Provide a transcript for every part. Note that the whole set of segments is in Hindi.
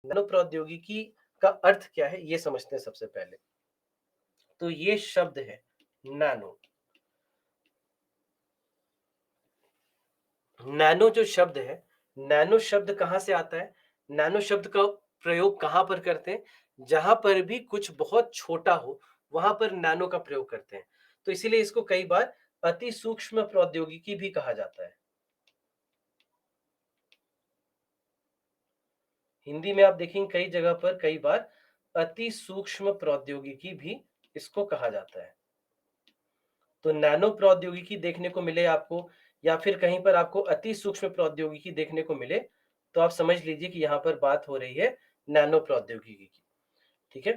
नैनो प्रौद्योगिकी का अर्थ क्या है ये समझते हैं सबसे पहले। तो ये शब्द है नैनो। नैनो जो शब्द है, नैनो शब्द कहाँ से आता है? नैनो शब्द का प्रयोग कहाँ पर करते हैं? जहां पर भी कुछ बहुत छोटा हो, वहां पर नैनो का प्रयोग करते हैं। तो इसीलिए इसको कई बार अति सूक्ष्म प्रौद्योगिकी भी कहा जाता है। हिंदी में आप देखेंगे कई जगह पर कई बार अति सूक्ष्म प्रौद्योगिकी भी इसको कहा जाता है। तो नैनो प्रौद्योगिकी देखने को मिले आपको या फिर कहीं पर आपको अति सूक्ष्म प्रौद्योगिकी देखने को मिले, तो आप समझ लीजिए कि यहाँ पर बात हो रही है नैनो प्रौद्योगिकी की। ठीक है?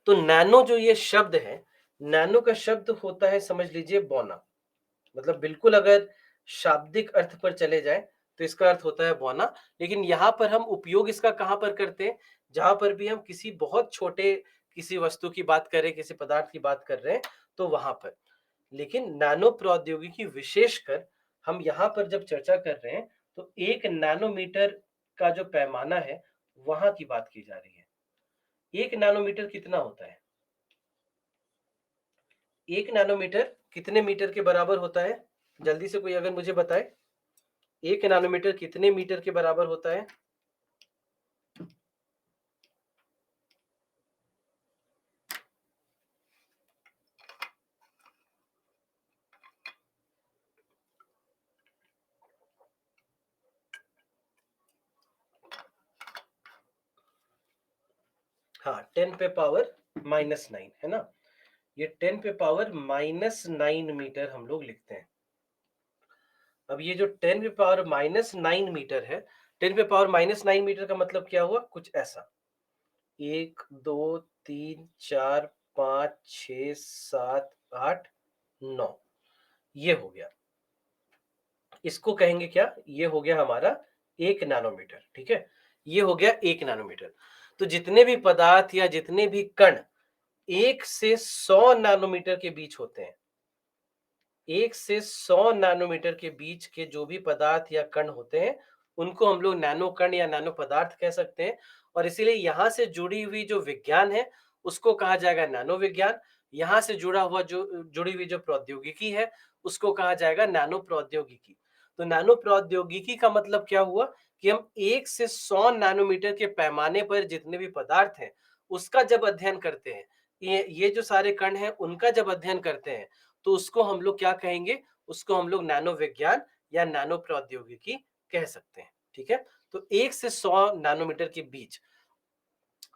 तो नैनो जो ये शब्द है, नैनो का शब्द होता है समझ लीजिए बौना। मतलब बिल्कुल अगर शाब्दिक अर्थ पर चले जाएं तो इसका अर्थ होता है बौना। लेकिन यहाँ पर हम उपयोग इसका कहाँ पर करते हैं? जहां पर भी हम किसी बहुत छोटे किसी वस्तु की बात करें, किसी पदार्थ की बात कर रहे हैं, तो वहां पर। लेकिन नैनो प्रौद्योगिकी विशेषकर हम यहाँ पर जब चर्चा कर रहे हैं तो 1 नैनोमीटर का जो पैमाना है वहां की बात की जा रही है। 1 नैनोमीटर कितना होता है? 1 नैनोमीटर कितने मीटर के बराबर होता है? जल्दी से कोई अगर मुझे बताए। 1 नैनोमीटर कितने मीटर के बराबर होता है? हाँ, 10 पे पावर -9 है ना। ये 10 पे पावर -9 मीटर हम लोग लिखते हैं। अब ये जो 10 पे पावर -9 मीटर है, 10 पे पावर -9 मीटर का मतलब क्या हुआ? कुछ ऐसा। 1 2 3 4 5 6 7 8 9 ये हो गया। इसको कहेंगे क्या? ये हो गया हमारा 1 नैनोमीटर। ठीक है? ये हो गया 1 नैनोमीटर। तो जितने भी पदार्थ या जितने भी कण 1 से 100 नैनोमीटर के बीच होते हैं, 1 से 100 नैनोमीटर के बीच के जो भी पदार्थ या कण होते हैं, उनको हम लोग नैनो कण या नैनो पदार्थ कह सकते हैं। और इसीलिए यहां से जुड़ी हुई जो विज्ञान है उसको कहा जाएगा नैनो विज्ञान। यहां से जुड़ा हुआ जो जुड़ी हुई जो प्रौद्योगिकी है उसको कहा जाएगा नैनो प्रौद्योगिकी। तो नैनो प्रौद्योगिकी का मतलब क्या हुआ कि हम 1 से 100 नैनोमीटर के पैमाने पर जितने भी पदार्थ हैं उसका जब अध्ययन करते हैं, ये जो सारे कण हैं उनका जब अध्ययन करते हैं, तो उसको हम लोग क्या कहेंगे? उसको हम लोग नैनो विज्ञान या नैनो प्रौद्योगिकी कह सकते हैं। ठीक है? तो 1 से 100 नैनोमीटर के बीच।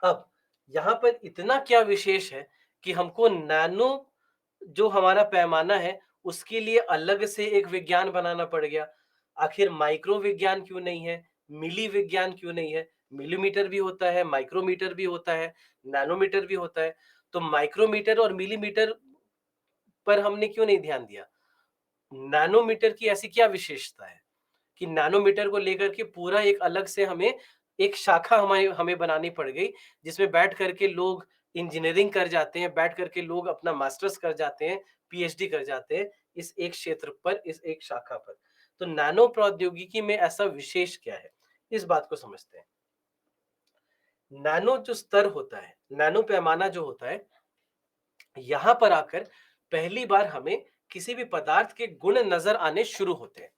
अब यहां पर इतना क्या विशेष है कि हमको नैनो जो हमारा पैमाना है उसके लिए अलग से एक विज्ञान बनाना पड़ गया। आखिर माइक्रो विज्ञान क्यों नहीं है? मिली विज्ञान क्यों नहीं है? मिलीमीटर भी होता है, माइक्रोमीटर भी होता है, नैनोमीटर भी होता है। तो माइक्रोमीटर और मिलीमीटर पर हमने क्यों नहीं ध्यान दिया? नैनोमीटर की ऐसी क्या विशेषता है कि नैनोमीटर को लेकर के पूरा एक अलग से हमें एक शाखा हमें हमें बनानी पड़ गई, जिसमें बैठ करके लोग इंजीनियरिंग कर जाते हैं, बैठ करके लोग अपना मास्टर्स कर जाते हैं, पीएचडी कर जाते हैं इस एक क्षेत्र पर, इस एक शाखा पर। तो नैनो प्रौद्योगिकी में ऐसा विशेष क्या है? इस बात को समझते हैं। नैनो जो स्तर होता है, नैनो पैमाना जो होता है, यहां पर आकर पहली बार हमें किसी भी पदार्थ के गुण नजर आने शुरू होते हैं।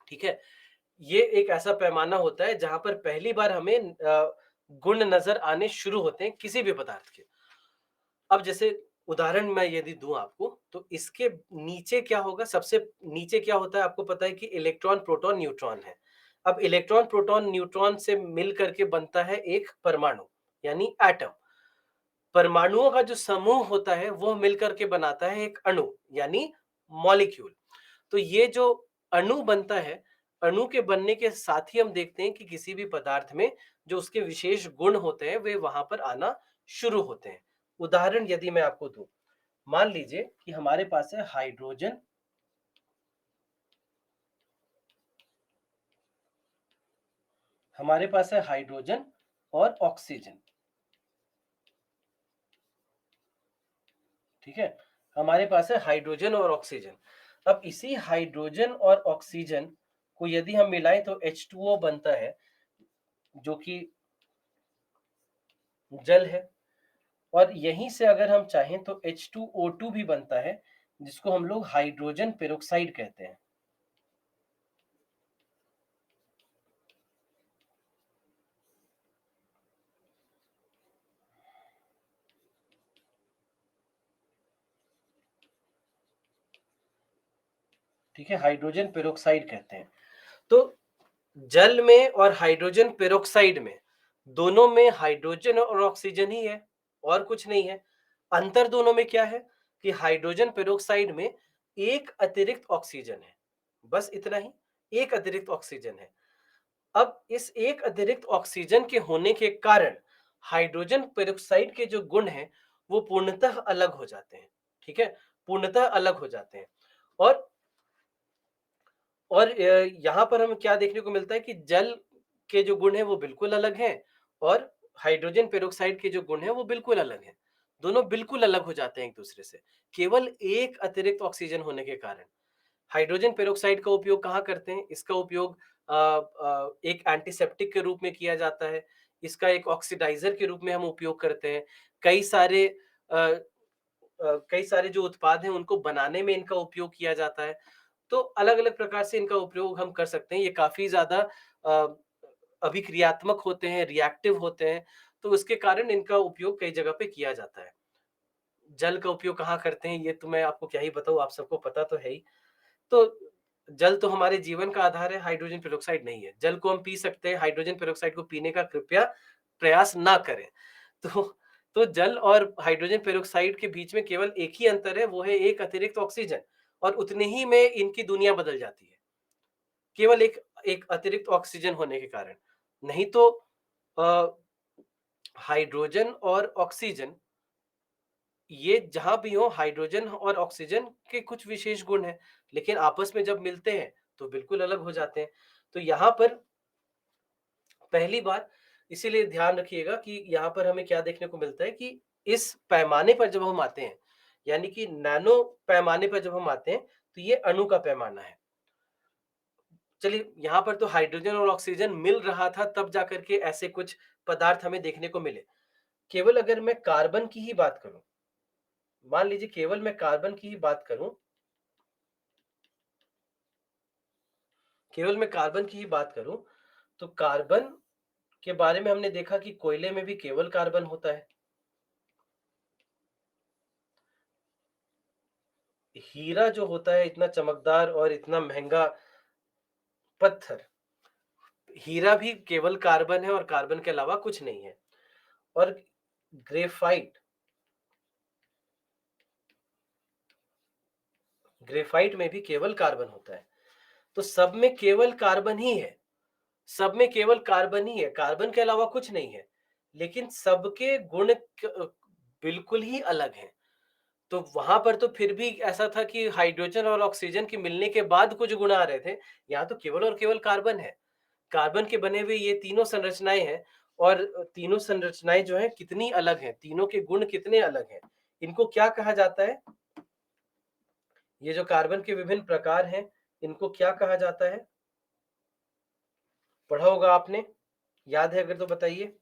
ठीक है? ये एक ऐसा पैमाना होता है जहां पर पहली बार हमें गुण नजर आने शुरू होते हैं किसी भी पदार्थ के। अब जैसे उदाहरण मैं यदि दूं आपको, तो इसके नीचे क्या होगा? सबसे नीचे क्या होता है आपको पता है कि इलेक्ट्रॉन प्रोटॉन न्यूट्रॉन है। अब इलेक्ट्रॉन प्रोटॉन न्यूट्रॉन से मिल करके बनता है एक परमाणु, यानी एटम। परमाणुओं का जो समूह होता है वो मिलकर के बनाता है एक अणु, यानी मॉलिक्यूल। तो ये जो अणु बनता है, अणु के बनने के साथ ही हम देखते हैं कि किसी भी पदार्थ में जो उसके विशेष गुण होते हैं वे वहां पर आना शुरू होते हैं। उदाहरण यदि मैं आपको दूं, मान लीजिए कि हमारे पास है हाइड्रोजन, हमारे पास है हाइड्रोजन और ऑक्सीजन। ठीक है? हमारे पास है हाइड्रोजन और ऑक्सीजन। अब इसी हाइड्रोजन और ऑक्सीजन को यदि हम मिलाएं तो H2O बनता है। जो कि जल है, और यहीं से अगर हम चाहें तो H2O2 भी बनता है, जिसको हम लोग हाइड्रोजन पेरोक्साइड कहते हैं। ठीक है, हाइड्रोजन पेरोक्साइड कहते हैं। तो जल में और हाइड्रोजन पेरोक्साइड में, दोनों में हाइड्रोजन और ऑक्सीजन ही है, और कुछ नहीं है। अंतर दोनों में क्या है कि हाइड्रोजन पेरोक्साइड में एक अतिरिक्त ऑक्सीजन है, बस इतना ही, एक अतिरिक्त ऑक्सीजन है। अब इस एक अतिरिक्त ऑक्सीजन के होने के कारण हाइड्रोजन पेरोक्साइड के जो गुण हैं वो पूर्णतः अलग हो जाते हैं। ठीक है, पूर्णतः अलग हो जाते हैं। और यहाँ पर हमें क्या देखने को मिलता है कि जल के जो गुण हैं वो बिल्कुल अलग हैं, और हाइड्रोजन पेरोक्साइड के जो गुण हैं वो बिल्कुल अलग हैं। दोनों बिल्कुल अलग हो जाते हैं एक दूसरे से, केवल एक अतिरिक्त ऑक्सीजन होने के कारण। हाइड्रोजन पेरोक्साइड का उपयोग कहाँ करते हैं? इसका उपयोग एक एंटीसेप्टिक के रूप में किया जाता है। इसका एक ऑक्सीडाइजर के रूप में हम उपयोग करते हैं। कई सारे कई सारे जो उत्पाद हैं उनको बनाने में इनका उपयोग किया जाता है। तो अलग-अलग प्रकार से इनका उपयोग हम कर सकते हैं। ये काफ़ी ज़्यादा अ, अभिक्रियात्मक होते हैं, रिएक्टिव होते हैं, तो उसके कारण इनका उपयोग कई जगह पे किया जाता है। जल का उपयोग कहाँ करते हैं, ये तो मैं आपको क्या ही बताऊँ, आप सबको पता तो है ही। तो जल तो हमारे जीवन का आधार है, हाइड्रोजन पेरोक्साइड नहीं है। जल को हम पी सकते हैं, हाइड्रोजन पेरोक्साइड को पीने का कृपया प्रयास ना करें। तो तो जल और हाइड्रोजन पेरोक्साइड के बीच में केवल एक ही अंतर है, वो है एक अतिरिक्त ऑक्सीजन, और उतने ही में इनकी दुनिया बदल जाती है। केवल एक एक अतिरिक्त ऑक्सीजन होने के कारण। नहीं तो अ, हाइड्रोजन और ऑक्सीजन, ये जहां भी हो, हाइड्रोजन और ऑक्सीजन के कुछ विशेष गुण हैं, लेकिन आपस में जब मिलते हैं तो बिल्कुल अलग हो जाते हैं। तो यहाँ पर पहली बार इसीलिए ध्यान रखिएगा कि यहाँ पर हमें क्या देखने को मिलता है कि इस पैमाने पर जब हम आते हैं, यानी कि नैनो पैमाने पर जब हम आते हैं, तो ये अणु का पैमाना है। चलिए, यहाँ पर तो हाइड्रोजन और ऑक्सीजन मिल रहा था तब जाकर के ऐसे कुछ पदार्थ हमें देखने को मिले। केवल अगर मैं कार्बन की ही बात करूं, मान लीजिए केवल मैं कार्बन की ही बात करूं, केवल मैं कार्बन की ही बात करूं, तो कार्बन के बारे में हमने देखा कि कोयले में भी केवल कार्बन होता है। हीरा जो होता है, इतना चमकदार और इतना महंगा पत्थर, हीरा भी केवल कार्बन है और कार्बन के अलावा कुछ नहीं है। और ग्रेफाइट, ग्रेफाइट में भी केवल कार्बन होता है। तो सब में केवल कार्बन ही है, सब में केवल कार्बन ही है, कार्बन के अलावा कुछ नहीं है। लेकिन सबके गुण बिल्कुल ही अलग हैं। तो वहां पर तो फिर भी ऐसा था कि हाइड्रोजन और ऑक्सीजन के मिलने के बाद कुछ गुण आ रहे थे। यहाँ तो केवल और केवल कार्बन है। कार्बन के बने हुए ये तीनों संरचनाएं हैं, और तीनों संरचनाएं जो हैं कितनी अलग हैं, तीनों के गुण कितने अलग हैं। इनको क्या कहा जाता है? ये जो कार्बन के विभिन्न प्रकार हैं, इनको क्या कहा जाता है? पढ़ा होगा आपने, याद है अगर तो बताइए।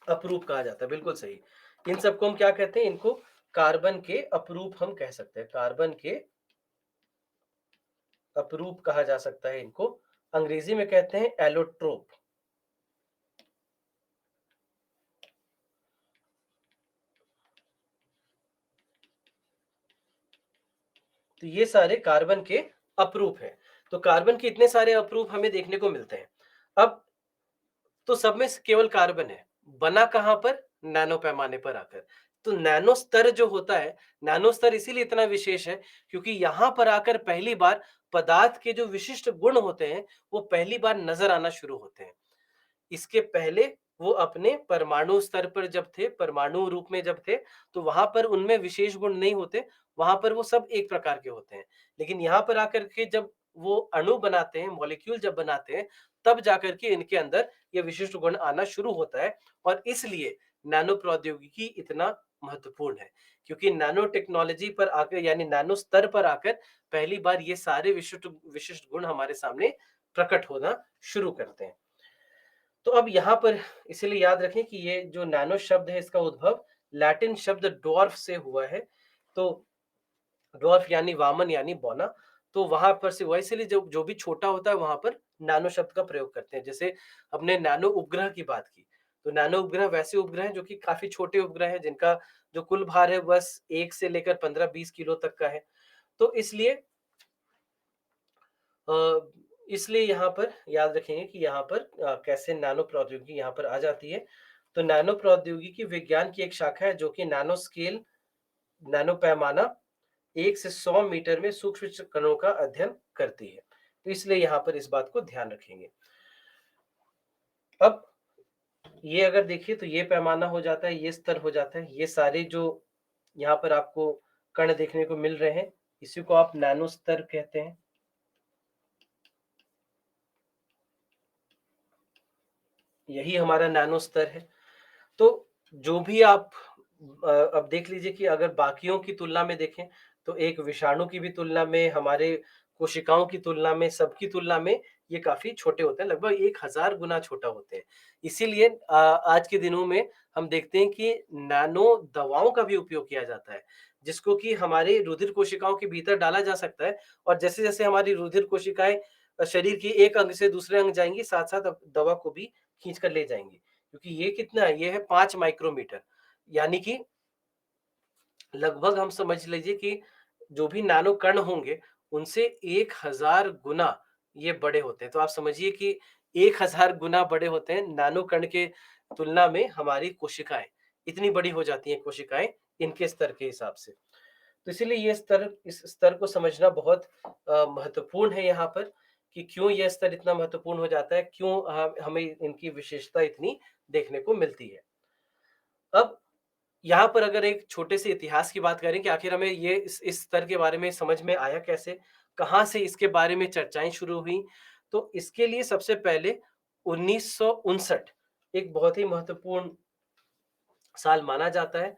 अपरूप कहा जाता है, बिल्कुल सही। इन सबको हम क्या कहते हैं? इनको कार्बन के अपरूप हम कह सकते हैं, कार्बन के अपरूप कहा जा सकता है इनको। अंग्रेजी में कहते हैं एलोट्रोप। तो ये सारे कार्बन के अपरूप हैं। तो कार्बन के इतने सारे अपरूप हमें देखने को मिलते हैं। अब तो सब में केवल कार्बन है, बना कहां पर? नैनो पैमाने पर आकर। तो नैनो स्तर जो होता है, नैनो स्तर इसीलिए इतना विशेष है क्योंकि यहां पर आकर पहली बार पदार्थ के जो विशिष्ट गुण होते हैं वो पहली बार नजर आना शुरू होते हैं। इसके पहले वो अपने परमाणु स्तर पर जब थे, परमाणु रूप में जब थे, तो वहां पर उनमें विशेष गुण नहीं होते, वहां पर वो सब एक प्रकार के होते हैं। लेकिन यहाँ पर आकर के जब वो अणु बनाते हैं, मॉलिक्यूल जब बनाते हैं, तब जाकर के इनके अंदर ये विशिष्ट गुण आना शुरू होता है, और इसलिए नैनो प्रौद्योगिकी इतना महत्वपूर्ण है, क्योंकि नैनो टेक्नोलॉजी पर आकर यानी नैनो स्तर पर आकर पहली बार ये सारे विशिष्ट विशिष्ट गुण हमारे सामने प्रकट होना शुरू करते हैं। तो अब यहाँ पर इसीलिए याद रखें कि ये जो नैनो शब्द है इसका उद्भव लैटिन शब्द डॉर्फ से हुआ है। तो डॉर्फ यानी वामन यानी बौना, तो वहां पर से हुआ, इसीलिए जो जो भी छोटा होता है वहां पर नैनो शब्द का प्रयोग करते हैं। जैसे हमने नैनो उपग्रह की बात की, तो नैनो उपग्रह वैसे उपग्रह हैं जो कि काफी छोटे उपग्रह हैं, जिनका जो कुल भार है बस 1 से लेकर 15-20 किलो तक का है। तो अ, इसलिए यहाँ पर याद रखेंगे कि यहाँ पर कैसे नैनो प्रौद्योगिकी यहाँ पर आ जाती है। तो नैनो प्रौद्योगिकी विज्ञान की एक शाखा है जो कि नैनो स्केल, नैनो पैमाना 1 से 100 मीटर में सूक्ष्म कणों का अध्ययन करती है। तो इसलिए यहाँ पर इस बात को ध्यान रखेंगे। अब ये अगर देखिए तो ये पैमाना हो जाता है, ये स्तर हो जाता है, ये सारे जो यहाँ पर आपको कण देखने को मिल रहे हैं, इसी को आप नैनो स्तर कहते हैं। यही हमारा नैनो स्तर है। तो जो भी आप अब देख लीजिए कि अगर बाकियों की तुलना में देखें, तो एक विषाणु की भी तुलना में, हमारे कोशिकाओं की तुलना में, सबकी तुलना में ये काफी छोटे होते हैं, लगभग 1000 गुना छोटा होते हैं। इसीलिए आज के दिनों में हम देखते हैं कि नैनो दवाओं का भी उपयोग किया जाता है, जिसको कि हमारे रुधिर कोशिकाओं के भीतर डाला जा सकता है, और जैसे जैसे हमारी रुधिर कोशिकाएं शरीर की एक अंग से दूसरे अंग जाएंगी, साथ साथ दवा को भी खींच कर ले जाएंगी। क्योंकि ये कितना है, ये है 5 माइक्रोमीटर, यानी कि लगभग हम समझ लीजिए कि जो भी नानो कण होंगे उनसे 1000 गुना ये बड़े होते हैं। तो आप समझिए कि 1000 गुना बड़े होते हैं नानो कण के तुलना में हमारी कोशिकाएं, इतनी बड़ी हो जाती हैं कोशिकाएं इनके स्तर के हिसाब से। तो इसीलिए ये स्तर, इस स्तर को समझना बहुत महत्वपूर्ण है यहाँ पर, कि क्यों यह स्तर इतना महत्वपूर्ण हो जाता है, क्यों हमें इनकी विशेषता इतनी देखने को मिलती है। अब यहाँ पर अगर एक छोटे से इतिहास की बात करें कि आखिर हमें ये इस स्तर के बारे में समझ में आया कैसे, कहाँ से इसके बारे में चर्चाएं शुरू हुई, तो इसके लिए सबसे पहले 1959 एक बहुत ही महत्वपूर्ण साल माना जाता है।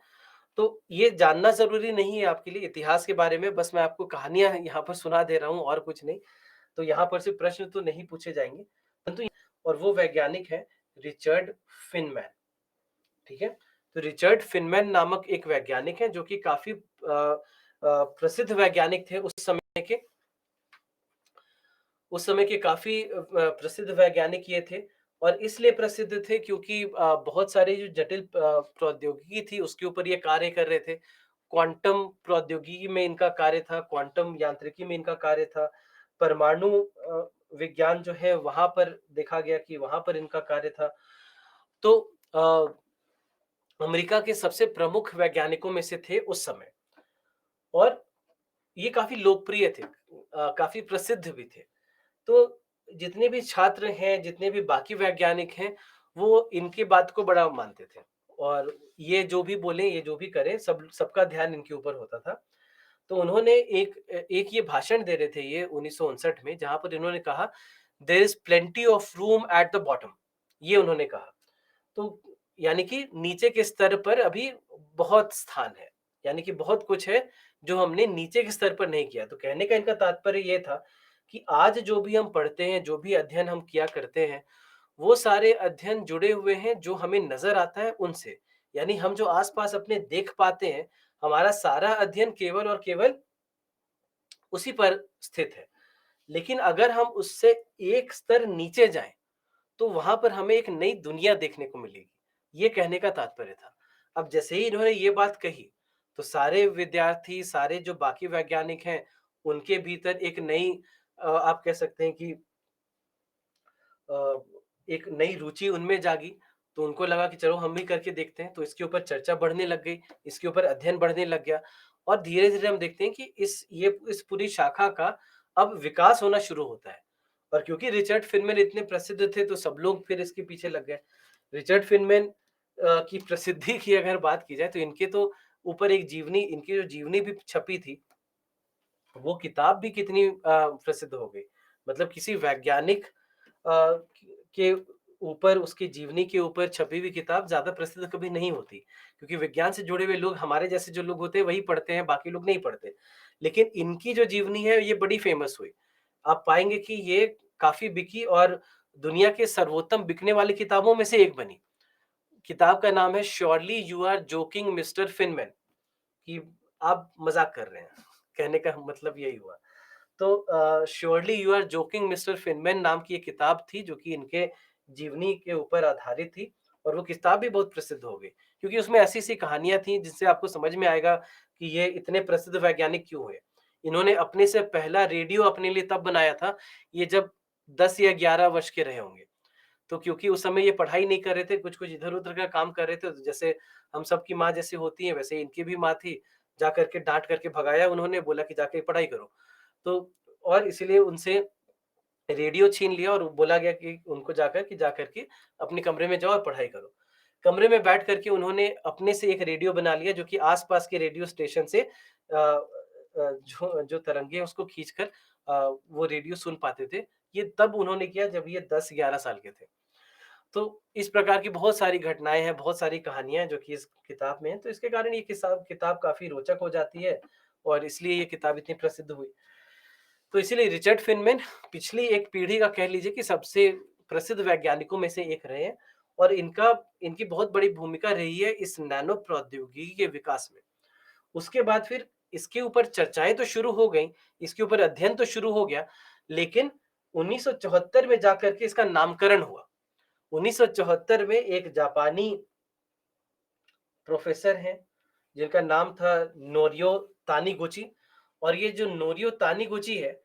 तो ये जानना जरूरी नहीं है आपके लिए इतिहास के बारे में, बस मैं आपको कहानियां यहाँ पर सुना दे रहा हूँ और कुछ नहीं। तो यहाँ पर से प्रश्न तो नहीं पूछे जाएंगे, परंतु और वो वैज्ञानिक है रिचर्ड फिनमैन। ठीक है, तो रिचर्ड फिनमैन नामक एक वैज्ञानिक है जो कि काफी प्रसिद्ध वैज्ञानिक थे के उस समय के काफी प्रसिद्ध वैज्ञानिक ये थे। और इसलिए प्रसिद्ध थे क्योंकि बहुत सारी जो जटिल प्रौद्योगिकी थी उसके ऊपर ये कार्य कर रहे थे। क्वांटम प्रौद्योगिकी में इनका कार्य था, क्वांटम यांत्रिकी में इनका कार्य था, परमाणु विज्ञान जो है वहां पर देखा गया कि वहां पर इनका कार्य था। तो अमेरिका के सबसे प्रमुख वैज्ञानिकों में से थे उस समय, और ये काफी लोकप्रिय थे, काफी प्रसिद्ध भी थे। तो जितने भी छात्र हैं, जितने भी बाकी वैज्ञानिक हैं, वो इनकी बात को बड़ा मानते थे, और ये जो भी बोले, ये जो भी करें, सबका ध्यान इनके ऊपर होता था। तो उन्होंने एक एक ये भाषण दे रहे थे ये 1959 में, जहां पर इन्होंने कहा, there is plenty of room at the bottom, ये उन्होंने कहा। तो यानी कि नीचे के स्तर पर अभी बहुत स्थान है, यानी कि बहुत कुछ है जो हमने नीचे के स्तर पर नहीं किया। तो कहने का इनका तात्पर्य ये था कि आज जो भी हम पढ़ते हैं, जो भी अध्ययन हम किया करते हैं, वो सारे अध्ययन जुड़े हुए हैं जो हमें नजर आता है उनसे, यानी हम जो आसपास अपने देख पाते हैं, हमारा सारा अध्ययन केवल और केवल उसी पर स्थित है। लेकिन अगर हम उससे एक स्तर नीचे जाएं, तो वहां पर हमें एक नई दुनिया देखने को मिलेगी, ये कहने का तात्पर्य था। अब जैसे ही इन्होंने ये बात कही, तो सारे विद्यार्थी, सारे जो बाकी वैज्ञानिक हैं, उनके भीतर एक नई आप कह सकते हैं कि अ, एक नई रुचि उनमें जागी। तो उनको लगा कि चलो हम भी करके देखते हैं, तो इसके ऊपर चर्चा बढ़ने लग गई, इसके ऊपर अध्ययन बढ़ने लग गया, और धीरे धीरे हम देखते हैं कि इस पूरी शाखा का अब विकास होना शुरू होता है। और क्योंकि रिचर्ड फिनमैन इतने प्रसिद्ध थे, तो सब लोग फिर इसके पीछे लग गए। रिचर्ड फिनमैन की प्रसिद्धि की अगर बात की जाए, तो इनके तो ऊपर एक जीवनी, इनकी जो जीवनी भी छपी थी, वो किताब भी कितनी प्रसिद्ध हो गई। मतलब किसी वैज्ञानिक के ऊपर उसकी जीवनी के ऊपर छपी हुई किताब ज़्यादा प्रसिद्ध कभी नहीं होती, क्योंकि विज्ञान से जुड़े हुए लोग हमारे जैसे जो लोग होते हैं वही पढ़ते हैं, बाकी लोग नहीं पढ़ते। लेकिन इनकी जो जीवनी है ये बड़ी फेमस हुई। आप पाएँगे कि ये काफ़ी बिकी और दुनिया के सर्वोत्तम बिकने वाली किताबों में से एक बनी। किताब का नाम है surely you are joking mister Feynman, कि आप मज़ाक कर रहे हैं। कहने का मतलब यही हुआ। तो surely you are joking mister Feynman नाम की एक किताब थी जो कि इनके जीवनी के ऊपर आधारित थी, और वो किताब भी बहुत प्रसिद्ध हो गई, क्योंकि उसमें ऐसी-ऐसी कहानियाँ थी जिससे आपको समझ में आएगा कि ये इतने प्रसिद्ध वैज्ञानिक क्यों हुए। इन्होंने अपने से पहला रेडियो अपने लिए तब बनाया था, ये जब 10 या 11 वर्ष के रहे होंगे। तो क्योंकि उस समय ये पढ़ाई नहीं कर रहे थे, कुछ-कुछ इधर-उधर का काम कर रहे थे, तो जैसे हम सबकी माँ जैसे होती हैं, वैसे इनकी भी माँ थी। जा कर के डाँट करके भगाया उन्होंने, बोला कि जाके पढ़ाई करो। तो और इसीलिए उनसे रेडियो छीन लिया और बोला गया कि उनको जाकर के अपने कमरे में जाओ और पढ़ाई करो। कमरे में बैठ कर के उन्होंने अपने से एक रेडियो बना लिया जो कि आस-पास के रेडियो स्टेशन से जो जो तरंगे हैं उसको खींचकर वो रेडियो सुन पाते थे। ये तब उन्होंने किया जब ये 10-11 साल के थे। तो इस प्रकार की बहुत सारी घटनाएँ हैं, बहुत सारी कहानियाँ हैं जो कि इस किताब में हैं, तो इसके कारण ये किताब किताब काफ़ी रोचक हो जाती है और इसलिए ये किताब इतनी प्रसिद्ध हुई। तो इसीलिए रिचर्ड फेनमैन पिछली एक पीढ़ी का कह लीजिए कि सबसे प्रसिद्ध वैज्ञानिकों में से एक रहे हैं, और इनकी बहुत बड़ी भूमिका रही है इस नैनो प्रौद्योगिकी के विकास में। उसके बाद फिर इसके ऊपर चर्चाएँ तो शुरू हो गईं, इसके ऊपर अध्ययन तो शुरू हो गया, लेकिन 1974 में जाकर के इसका नामकरण हुआ। 1974 में एक जापानी प्रोफ़ेसर हैं, जिनका नाम था नोरियो तानीगुची, और ये जो नोरियो तानीगुची है,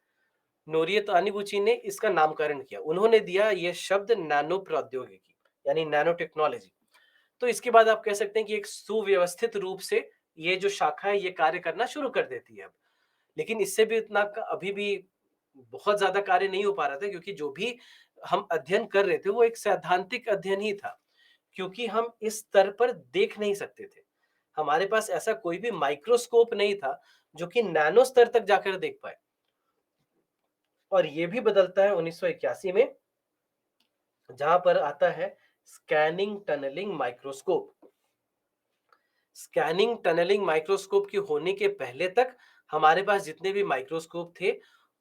नोरियो तानीगुची ने इसका नामकरण किया। उन्होंने दिया ये शब्द नैनो प्रौद्योगिकी, यानी नैनो टेक्नोलॉजी। तो इसके बाद आप कह सकते हैं कि एक सुव्यवस्थित रूप से ये जो शाखा है, ये कार्य करना शुरू कर देती है अब। लेकिन इससे भी इतना क अभी भी बहुत ज़्यादा कार्य नहीं हो पा रहा था, क्योंकि जो भी हम अध्ययन कर रहे थे, वो एक सैद्धांतिक अध्ययन ही था। क्योंकि हम इस स्तर पर देख नहीं सकते थे। हमारे पास ऐसा कोई भी माइक्रोस्कोप नहीं था, जो कि नैनो स्तर तक जाकर देख पाए। और ये भी बदलता है 1981 में, जहाँ पर आता है scanning tunneling microscope. Scanning tunneling microscope के होने के पहले तक हमारे पास जितने भी माइक्रोस्कोप थे,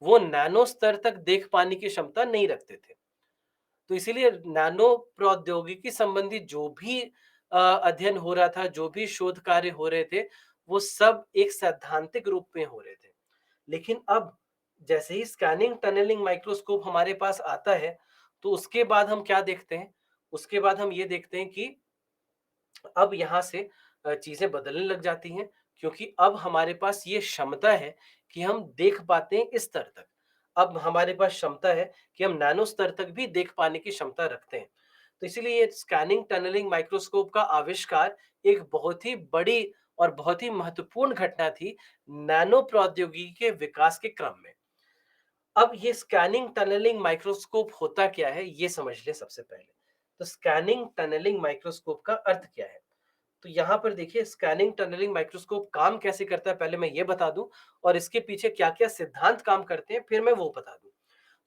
वो नैनो स्तर तक देख पाने की क्षमता नहीं रखते थे। तो इसीलिए नैनो प्रौद्योगिकी संबंधी जो भी अध्ययन हो रहा था, जो भी शोध कार्य हो रहे थे, वो सब एक सैद्धांतिक रूप में हो रहे थे। लेकिन अब जैसे ही स्कैनिंग टनलिंग माइक्रोस्कोप हमारे पास आता है, तो उसके बाद हम क्या देखते हैं? उसके बाद हम ये देखते हैं कि अब यहाँ से चीज़ें बदलने लग जाती हैं, क्योंकि अब हमारे पास ये क्षमता है कि हम देख पाते हैं इस स्तर तक। अब हमारे पास क्षमता है कि हम नैनो स्तर तक भी देख पाने की क्षमता रखते हैं। तो इसीलिए ये स्कैनिंग टनलिंग माइक्रोस्कोप का आविष्कार एक बहुत ही बड़ी और बहुत ही महत्वपूर्ण घटना थी नैनो प्रौद्योगिकी के विकास के क्रम में। अब ये स्कैनिंग टनलिंग माइक्रोस्कोप होता क्या है, ये समझ लें सबसे पहले। तो स्कैनिंग टनलिंग माइक्रोस्कोप का अर्थ क्या है? तो यहाँ पर देखिए स्कैनिंग टनलिंग माइक्रोस्कोप काम कैसे करता है, पहले मैं ये बता दूं, और इसके पीछे क्या-क्या सिद्धांत काम करते हैं फिर मैं वो बता दूं।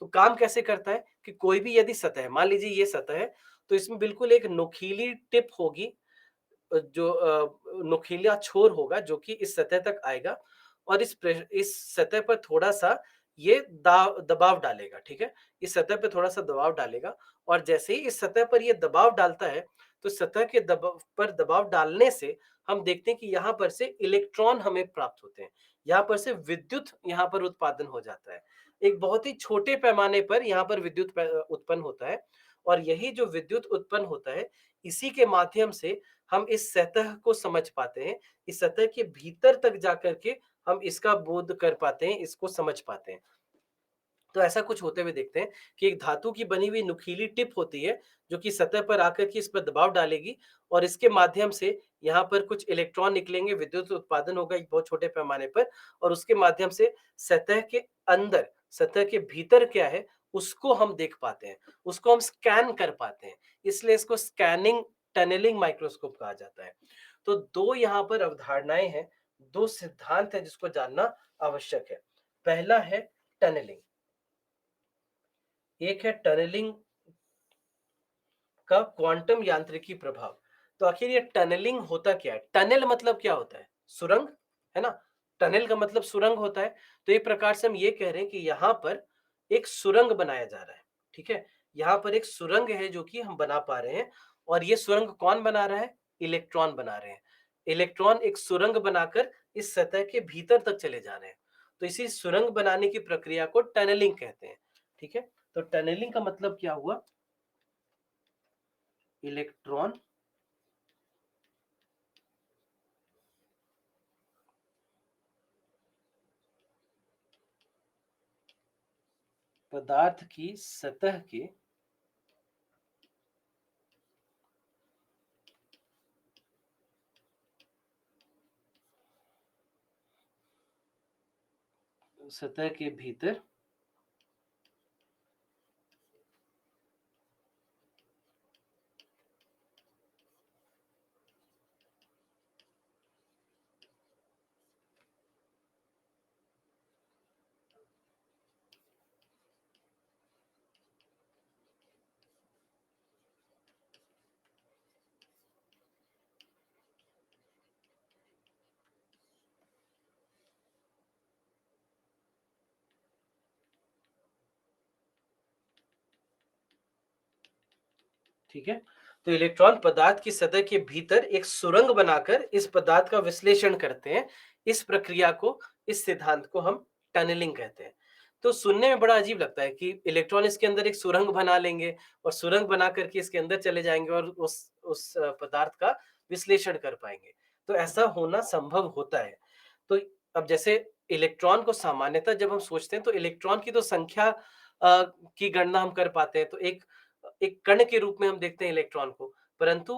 तो काम कैसे करता है कि कोई भी यदि सतह, मान लीजिए ये सतह है, तो इसमें बिल्कुल एक नुकीली टिप होगी, जो नुकीला छोर होगा जो कि इस सतह तक आएगा, और इस सतह पर थोड़ा-सा ये दबाव डालेगा, ठीक है? इस सतह पे थोड़ा-सा दबाव डालेगा, और जैसे ही इस सतह पर ये दबाव डालता है, तो सतह के दबाव डालने से हम देखते हैं कि यहाँ पर से इलेक्ट्रॉन हमें प्राप्त होते हैं। यहाँ पर से विद्युत यहाँ पर उत्पादन हो जाता है। एक बहुत ही छोटे पैमाने पर यहाँ पर विद्युत उत्पन्न होता है, और यही जो विद्युत उत्पन्न होता है, इसी के माध्यम से हम इस सतह को समझ पाते हैं। इस सतह के भीतर तक जाकर के हम इसका बोध कर पाते हैं, इसको समझ पाते हैं। तो ऐसा कुछ होते हुए देखते हैं कि एक धातु की बनी हुई नुकीली टिप होती है, जो कि सतह पर आकर के इस पर दबाव डालेगी, और इसके माध्यम से यहाँ पर कुछ इलेक्ट्रॉन निकलेंगे, विद्युत उत्पादन होगा एक बहुत छोटे पैमाने पर, और उसके माध्यम से सतह के अंदर, सतह के भीतर क्या है, उसको हम देख पाते हैं, उसको हम स्कैन कर पाते हैं। इसलिए इसको स्कैनिंग टनलिंग माइक्रोस्कोप कहा जाता है। तो 2 यहाँ पर अवधारणाएँ हैं, 2 सिद्धांत हैं जिसको जानना आवश्यक है। पहला है टनलिंग। एक है टनलिंग का क्वांटम यांत्रिकी प्रभाव। तो आखिर ये टनलिंग होता क्या है? टनल मतलब क्या होता है? सुरंग, है ना? टनल का मतलब सुरंग होता है। तो एक प्रकार से हम ये कह रहे हैं कि यहाँ पर एक सुरंग बनाया जा रहा है, ठीक है? यहाँ पर एक सुरंग है जो कि हम बना पा रहे हैं, और ये सुरंग कौन बना रहा है? इलेक्ट्रॉन बना रहे हैं। इलेक्ट्रॉन एक सुरंग बनाकर इस सतह के भीतर तक चले जा रहे हैं। तो इसी सुरंग बनाने की प्रक्रिया को टनलिंग कहते हैं, ठीक है? तो टनलिंग का मतलब क्या हुआ? इलेक्ट्रॉन पदार्थ की सतह के सतह के भीतर ठीक है? तो इलेक्ट्रॉन पदार्थ की सतह के भीतर एक सुरंग बनाकर इस पदार्थ का विश्लेषण करते हैं। इस प्रक्रिया को, इस सिद्धांत को हम टनलिंग कहते हैं। तो सुनने में बड़ा अजीब लगता है कि इलेक्ट्रॉन इसके अंदर एक सुरंग बना लेंगे और सुरंग बना करके इसके अंदर चले जाएंगे और उस पदार्थ का विश्लेषण कर पाएंगे। तो ऐसा होना संभव होता है। तो अब जैसे इलेक्ट्रॉन को सामान्यतः जब हम सोचते हैं तो इलेक्ट्रॉन की तो संख्या की गणना हम कर पाते हैं। तो एक एक कण के रूप में हम देखते हैं इलेक्ट्रॉन को, परंतु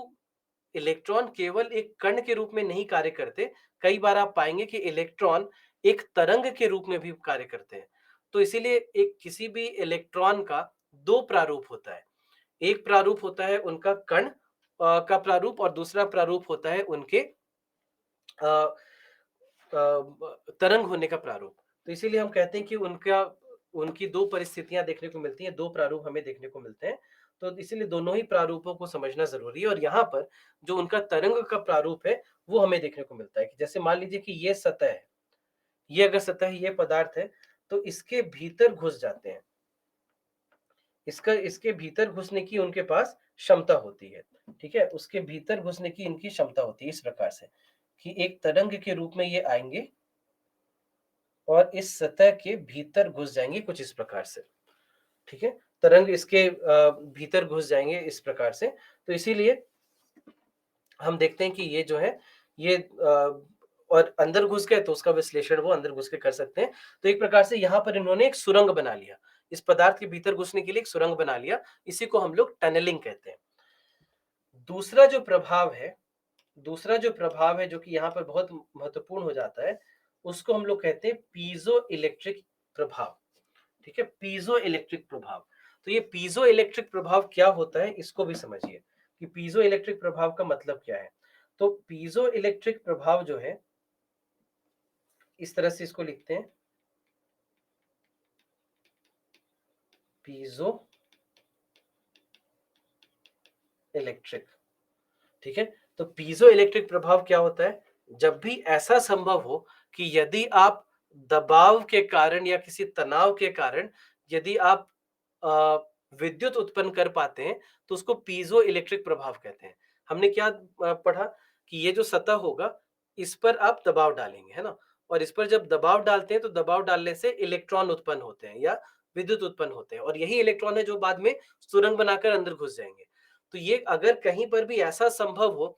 इलेक्ट्रॉन केवल एक कण के रूप में नहीं कार्य करते। कई बार आप पाएंगे कि इलेक्ट्रॉन एक तरंग के रूप में भी कार्य करते हैं। तो इसीलिए एक किसी भी इलेक्ट्रॉन का दो प्रारूप होता है। एक प्रारूप होता है उनका कण का प्रारूप, और दूसरा प्रारूप होता है उनके तरंग होने का प्रारूप। तो इसीलिए हम कहते हैं कि उनका उनकी दो परिस्थितियां देखने को मिलती हैं, दो प्रारूप हमें देखने को मिलते हैं। तो इसीलिए दोनों ही प्रारूपों को समझना जरूरी है, और यहाँ पर जो उनका तरंग का प्रारूप है वो हमें देखने को मिलता है कि जैसे मान लीजिए कि ये सतह है, ये अगर सतह है, ये पदार्थ है, तो इसके भीतर घुस जाते हैं। इसके भीतर घुसने की उनके पास क्षमता होती है, ठीक है? उसके भीतर घुसने की इनकी क्षमता होती है इस प्रकार से कि एक तरंग के रूप में ये आएंगे और इस सतह के भीतर घुस जाएंगे कुछ इस प्रकार से, ठीक है? तरंग इसके भीतर घुस जाएंगे इस प्रकार से। तो इसीलिए हम देखते हैं कि ये जो है ये और अंदर घुस गए तो उसका विश्लेषण वो अंदर घुस के कर सकते हैं। तो एक प्रकार से यहाँ पर इन्होंने एक सुरंग बना लिया, इस पदार्थ के भीतर घुसने के लिए एक सुरंग बना लिया। इसी को हम लोग टनलिंग कहते हैं। दूसरा जो प्रभाव है, दूसरा जो प्रभाव है जो कि यहाँ पर बहुत महत्वपूर्ण हो जाता है, उसको हम लोग कहते हैं पीजो इलेक्ट्रिक प्रभाव, ठीक है? पीजो इलेक्ट्रिक प्रभाव। तो ये पीजो इलेक्ट्रिक प्रभाव क्या होता है इसको भी समझिए कि पीजो इलेक्ट्रिक प्रभाव का मतलब क्या है। तो पीजो इलेक्ट्रिक प्रभाव जो है, इस तरह से इसको लिखते हैं, पीजो इलेक्ट्रिक, ठीक है? तो पीजो इलेक्ट्रिक प्रभाव क्या होता है? जब भी ऐसा संभव हो कि यदि आप दबाव के कारण या किसी तनाव के कारण यदि आप अ, विद्युत उत्पन्न कर पाते हैं, तो उसको पीजो इलेक्ट्रिक प्रभाव कहते हैं। हमने क्या पढ़ा कि ये जो सतह होगा, इस पर आप दबाव डालेंगे, है ना? और इस पर जब दबाव डालते हैं तो दबाव डालने से इलेक्ट्रॉन उत्पन्न होते हैं या विद्युत उत्पन्न होते हैं, और यही इलेक्ट्रॉन है जो बाद में सुरंग बनाकर अंदर घुस जाएंगे। तो ये अगर कहीं पर भी ऐसा संभव हो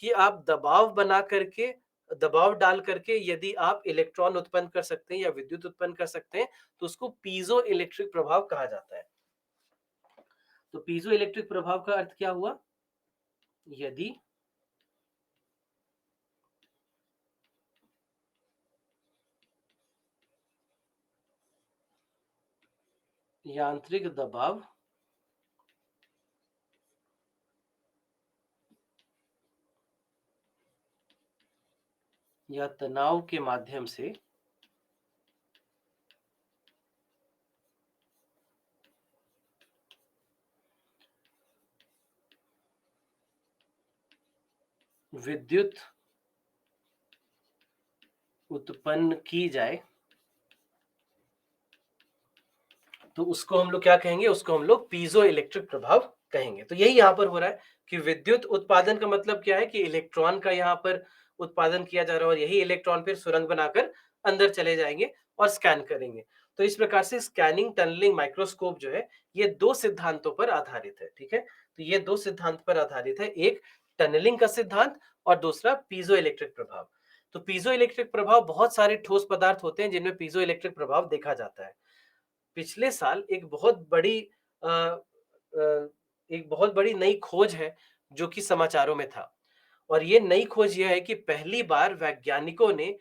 कि आप दबाव बना करके, दबाव डाल करके यदि आप इलेक्ट्रॉन उत्पन्न कर सकते हैं या विद्युत उत्पन्न कर सकते हैं, तो उसको पीजो इलेक्ट्रिक प्रभाव कहा जाता है। तो पीजो इलेक्ट्रिक प्रभाव का अर्थ क्या हुआ? यदि यांत्रिक दबाव या तनाव के माध्यम से विद्युत उत्पन्न की जाए तो उसको हम लोग क्या कहेंगे, उसको हम लोग पीजो इलेक्ट्रिक प्रभाव कहेंगे। तो यही यहाँ पर हो रहा है कि विद्युत उत्पादन का मतलब क्या है कि इलेक्ट्रॉन का यहाँ पर उत्पादन किया जा रहा है और यही इलेक्ट्रॉन फिर सुरंग बनाकर अंदर चले जाएंगे और स्कैन करेंगे। तो इस प्रकार से स्कैनिंग टनलिंग माइक्रोस्कोप जो है ये दो सिद्धांतों पर आधारित है। ठीक है, तो ये दो सिद्धांत पर आधारित है, एक टनलिंग का सिद्धांत और दूसरा पीजो इलेक्ट्रिक प्रभाव। तो पीजो इलेक्ट्रिक प्रभाव, बहुत सारे ठोस पदार्थ होते हैं जिनमें पीजो इलेक्ट्रिक प्रभाव देखा जाता है। पिछले साल अ, एक बहुत बड़ी नई खोज है जो कि समाचारों में था, और ये नई खोज ये है कि पहली बार वैज्ञानिकों ने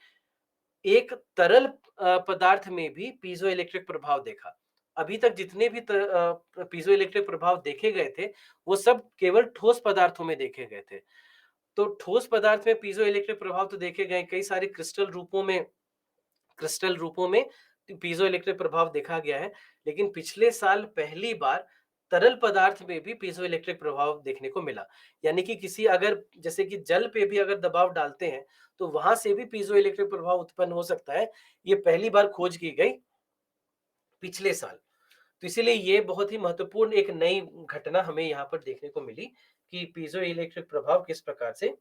एक तरल पदार्थ में भी पीजो इलेक्ट्रिक प्रभाव देखा। अभी तक जितने भी पीजो इलेक्ट्रिक प्रभाव देखे गए थे वो सब केवल ठोस पदार्थों में देखे गए थे। तो ठोस पदार्थ में पीजो इलेक्ट्रिक प्रभाव तो देखे गए, कई सारे क्रिस्टल रूपों में पीजो इलेक्ट्रिक प्रभाव देखा गया है, लेकिन पिछले साल पहली बार तरल पदार्थ में भी पीजो इलेक्ट्रिक प्रभाव देखने को मिला। यानी कि किसी अगर जैसे कि जल पे भी अगर दबाव डालते हैं तो वहां से भी पीजो इलेक्ट्रिक प्रभाव उत्पन्न हो सकता है। ये पहली बार खोज की गई पिछले साल। तो इसीलिए ये बहुत ही महत्वपूर्ण एक नई घटना हमें यहाँ पर देखने को मिली कि पीजो इलेक्ट्रिक प्रभाव किस प्रकार से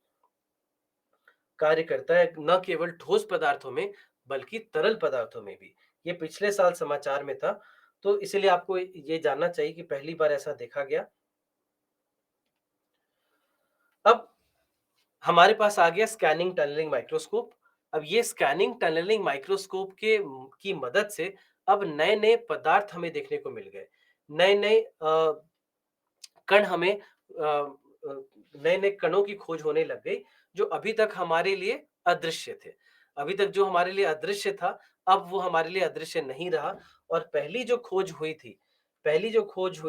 कार्य करता है, न केवल ठोस पदार्थों में बल्कि तरल पदार्थों में भी। ये पिछले साल समाचार में था, तो इसीलिए आपको ये जानना चाहिए कि पहली बार ऐसा देखा गया। अब हमारे पास आ गया स्कैनिंग टनलिंग माइक्रोस्कोप। अब ये स्कैनिंग टनलिंग माइक्रोस्कोप के की मदद से अब नए नए पदार्थ हमें देखने को मिल गए, नए नए कण हमें नए नए कणों की खोज होने लग गई जो अभी तक हमारे लिए अदृश्य थे। अभी तक जो हमारे लिए अदृश्य था अब वो हमारे लिए अदृश्य नहीं रहा। और पहली जो खोज हुई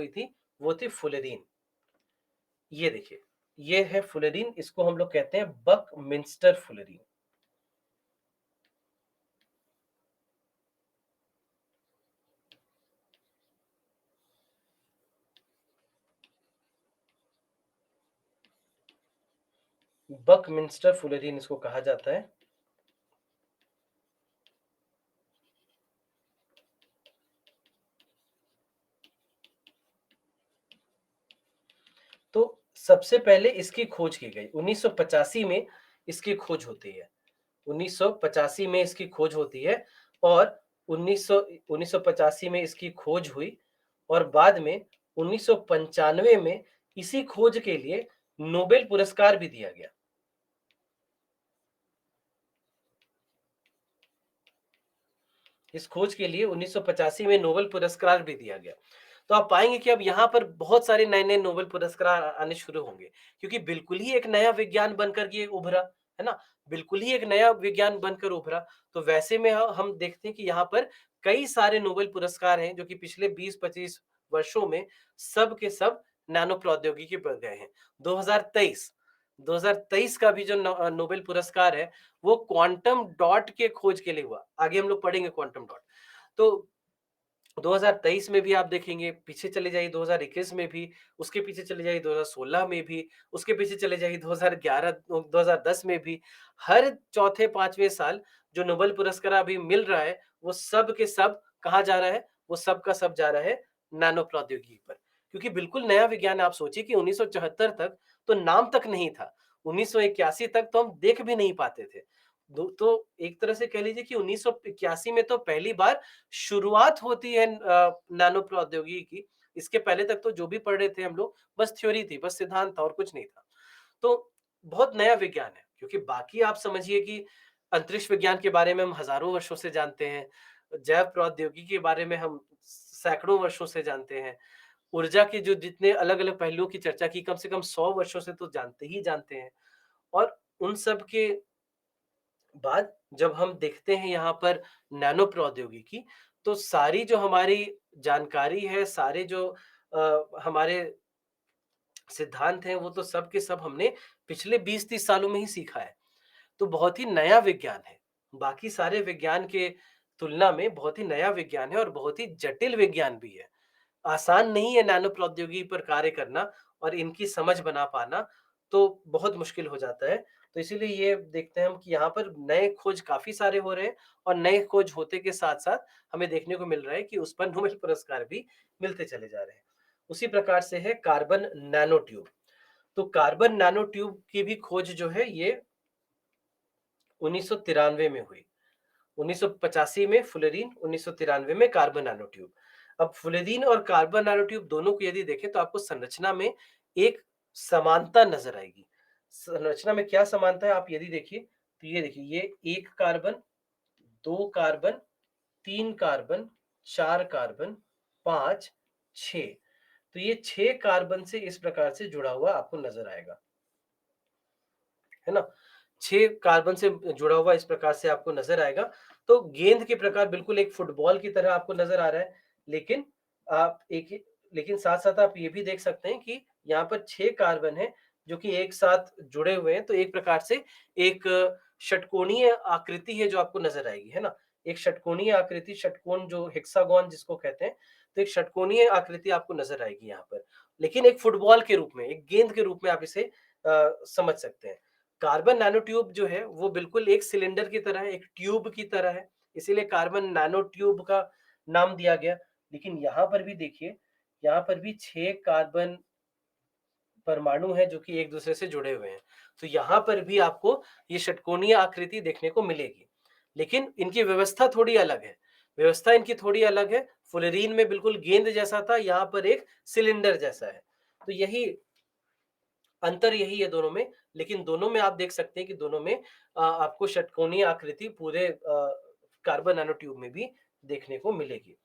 थी वो थी फुलेरीन। ये देखिए, ये है फुलेरीन, इसको हम लोग कहते हैं बकमिंस्टर फुलेरीन। बकमिंस्टर फुलेरीन इसको कहा जाता है। तो सबसे पहले इसकी खोज की गई 1985 में, इसकी खोज होती है 1985 में इसकी खोज होती है। और 1985 में इसकी खोज हुई और बाद में 1995 में इसी खोज के लिए नोबेल पुरस्कार भी दिया गया। इस खोज के लिए 1985 में नोबेल पुरस्कार भी दिया गया। तो आप पाएंगे कि अब यहाँ पर बहुत सारे नए नए नोबेल पुरस्कार आने शुरू होंगे, क्योंकि बिल्कुल ही एक नया विज्ञान बनकर ये उभरा, है ना। बिल्कुल ही एक नया विज्ञान बनकर उभरा। तो वैसे में हम देखते हैं कि यहाँ पर कई सारे नोबेल पुरस्कार हैं जो कि पिछले 20-25 वर्षों में सब के सब नैनो प्रौद्योगिकी पर गए हैं। 2023 2023 का भी जो नोबेल पुरस्कार है वो क्वांटम डॉट के खोज के लिए हुआ। आगे हम लोग पढ़ेंगे क्वांटम डॉट। तो 2023 में भी आप देखेंगे, पीछे चले जाइए 2021 में भी, उसके पीछे चले जाइए 2016 में भी, उसके पीछे चले जाइए 2011 2010 में भी। हर चौथे पांचवें साल जो नोबेल पुरस्कार अभी मिल रहा है वो सब के सब कहाँ जा रहा है, वो सब का सब जा रहा है नैनो प्रौद्योगिकी पर। क्योंकि बिल्कुल नया विज्ञान है। आप सोचिए कि 1974 तक तो नाम तक नहीं था, 1981 तक तो हम देख भी नहीं पाते थे। तो एक तरह से कह लीजिए कि 1981 में तो पहली बार शुरुआत होती है नैनो प्रौद्योगिकी की। इसके पहले तक तो जो भी पढ़ रहे थे हम लोग बस थ्योरी थी, बस सिद्धांत था और कुछ नहीं था। तो बहुत नया विज्ञान है, क्योंकि बाकी आप समझिए कि अंतरिक्ष विज्ञान के बारे में हम हजारों वर्षों से जानते हैं, जैव प्रौद्योगिकी के बारे में हम सैकड़ों वर्षों से जानते हैं, ऊर्जा के जो जितने अलग अलग पहलुओं की चर्चा की कम से कम 100 वर्षों से तो जानते ही जानते हैं। और उन सब के बाद जब हम देखते हैं यहाँ पर नैनो प्रौद्योगिकी, तो सारी जो हमारी जानकारी है, सारे जो हमारे सिद्धांत हैं वो तो सब के सब हमने पिछले 20-30 सालों में ही सीखा है। तो बहुत ही नया विज्ञान है, बाकी सारे विज्ञान के तुलना में बहुत ही नया विज्ञान है और बहुत ही जटिल विज्ञान भी है। आसान नहीं है नैनो प्रौद्योगिकी पर कार्य करना और इनकी समझ बना पाना। तो बहुत मुश्किल हो जाता है। तो इसीलिए ये देखते हैं हम कि यहाँ पर नए खोज काफ़ी सारे हो रहे हैं और नए खोज होते के साथ-साथ हमें देखने को मिल रहा है कि उस पर नोबेल पुरस्कार भी मिलते चले जा रहे हैं। उसी प्रकार से है कार्बन नैनो ट्यूब। तो कार्बन नैनो ट्यूब की भी खोज जो है ये 1993 में हुई। 1985 में फ्लोरीन, 1993 में कार्बन नैनो ट्यूब। अब फ्लोरीन और कार्बन नैनो ट्यूब दोनों को यदि देखें तो आपको संरचना में एक समानता नजर आएगी। संरचना में क्या समानता है आप यदि देखिए तो ये देखिए, ये 1 कार्बन, 2 कार्बन, 3 कार्बन, 4 कार्बन, 5, 6। तो ये 6 कार्बन से इस प्रकार से जुड़ा हुआ आपको नजर आएगा, है ना? 6 कार्बन से जुड़ा हुआ इस प्रकार से आपको नज़र आएगा। तो गेंद के प्रकार बिल्कुल एक फुटबॉल की तरह आपको नज़र आ रहा है। लेकिन आप एक लेकिन साथ-साथ आप ये भी देख सकते हैं कि यहाँ पर 6 कार्बन हैं, जो कि एक साथ जुड़े हुए हैं। तो एक प्रकार से एक षटकोणीय आकृति है जो आपको नज़र आएगी, है ना? एक षटकोणीय आकृति, षटकोण जो हेक्सागोन जिसको कहते हैं, तो एक षटकोणीय आकृति आपको नज़र आएगी यहाँ पर। लेकिन एक फुटबॉल के रूप में, एक गेंद के रूप में आप इसे समझ सकते हैं। कार्बन नैनो ट्यूब जो है वो बिल्कुल एक सिलेंडर की तरह है, एक ट्यूब की तरह है, इसीलिए कार्बन नैनो ट्यूब का नाम दिया गया। लेकिन यहाँ पर भी देखिए, यहाँ पर भी 6 कार्बन परमाणु हैं जो कि एक दूसरे से जुड़े हुए हैं। तो यहाँ पर भी आपको ये षटकोणीय आकृति देखने को मिलेगी। लेकिन इनकी व्यवस्था थोड़ी अलग है। व्यवस्था इनकी थोड़ी अलग है। फ्लोरीन में बिल्कुल गेंद जैसा था, यहाँ पर एक सिलेंडर जैसा है। तो यही अंतर यही है दोनों में, लेकिन दोनों में आप देख सकते हैं कि दोनों में आपको षटकोणीय आकृति पूरे कार्बन नैनो ट्यूब में भी देखने को मिलेगी।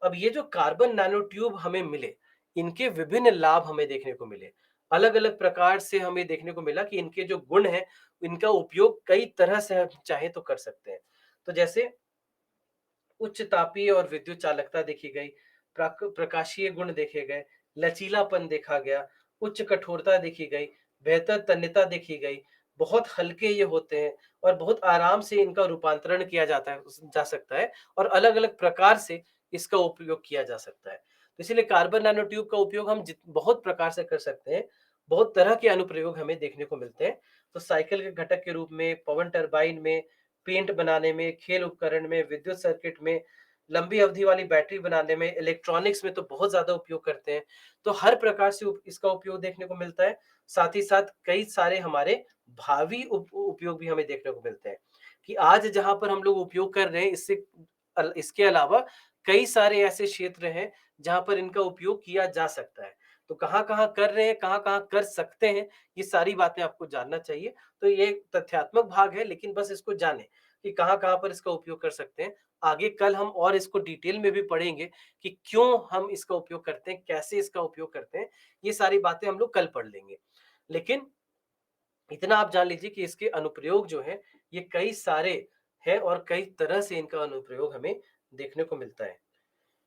अब ये जो कार्बन नैनो ट्यूब हमें मिले, इनके विभिन्न लाभ हमें देखने को मिले। अलग-अलग प्रकार से हमें देखने को मिला कि इनके जो गुण हैं, इनका उपयोग कई तरह से हम चाहें तो कर सकते हैं। तो जैसे उच्च तापीय और विद्युत चालकता देखी गई, प्रकाशीय गुण देखे गए, लचीलापन देखा गया, उच्च कठोरता देखी गई, बेहतर तन्यता देखी गई, बहुत हल्के ये होते हैं और बहुत आराम से इनका रूपांतरण किया जाता है जा सकता है और अलग-अलग प्रकार से इसका उपयोग किया जा सकता है। तो इसीलिए कार्बन नैनो ट्यूब का उपयोग हम बहुत प्रकार से कर सकते हैं, बहुत तरह के अनुप्रयोग हमें देखने को मिलते हैं। तो साइकिल के घटक के रूप में, पवन टरबाइन में, पेंट बनाने में, खेल उपकरण में, विद्युत सर्किट में, लंबी अवधि वाली बैटरी बनाने में, इलेक्ट्रॉनिक्स में तो बहुत ज़्यादा उपयोग करते हैं। तो हर प्रकार से इसका उपयोग देखने को मिलता है। साथ ही साथ कई सारे हमारे भावी उपयोग भी हमें देखने को मिलते हैं कि आज जहाँ पर हम लोग उपयोग कर रहे हैं, इसके अलावा कई सारे ऐसे क्षेत्र हैं जहाँ पर इनका उपयोग किया जा सकता है। तो कहाँ-कहाँ कर रहे हैं, कहाँ-कहाँ कर सकते हैं, ये सारी बातें आपको जानना चाहिए। तो ये एक तथ्यात्मक भाग है, लेकिन बस इसको जानें कि कहाँ-कहाँ पर इसका उपयोग कर सकते हैं। आगे कल हम और इसको डिटेल में भी पढ़ेंगे कि क्यों हम इसका उपयोग करते हैं, कैसे इसका उपयोग करते हैं, ये सारी बातें हम लोग कल पढ़ लेंगे। लेकिन इतना आप जान लीजिए कि इसके अनुप्रयोग जो हैं, ये कई सारे हैं और कई तरह से इनका अनुप्रयोग हमें देखने को मिलता है।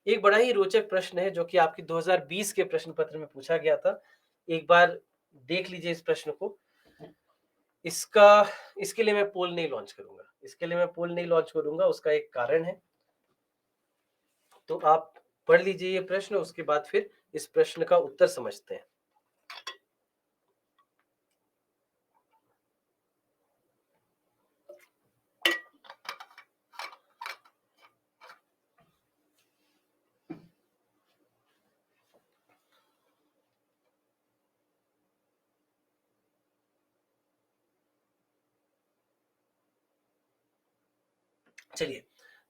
एक बड़ा ही रोचक प्रश्न है जो कि आपकी 2020 के प्रश्न पत्र में पूछा गया था। एक बार देख लीजिए इस प्रश्न को। इसका इसके लिए मैं पोल नहीं लॉन्च करूँगा। इसके लिए मैं पोल नहीं लॉन्च करूँगा, उसका एक कारण है। तो आप पढ़ लीजिए ये प्रश्न, उसके बाद फिर इस प्रश्न का उत्तर समझते हैं। चलिए,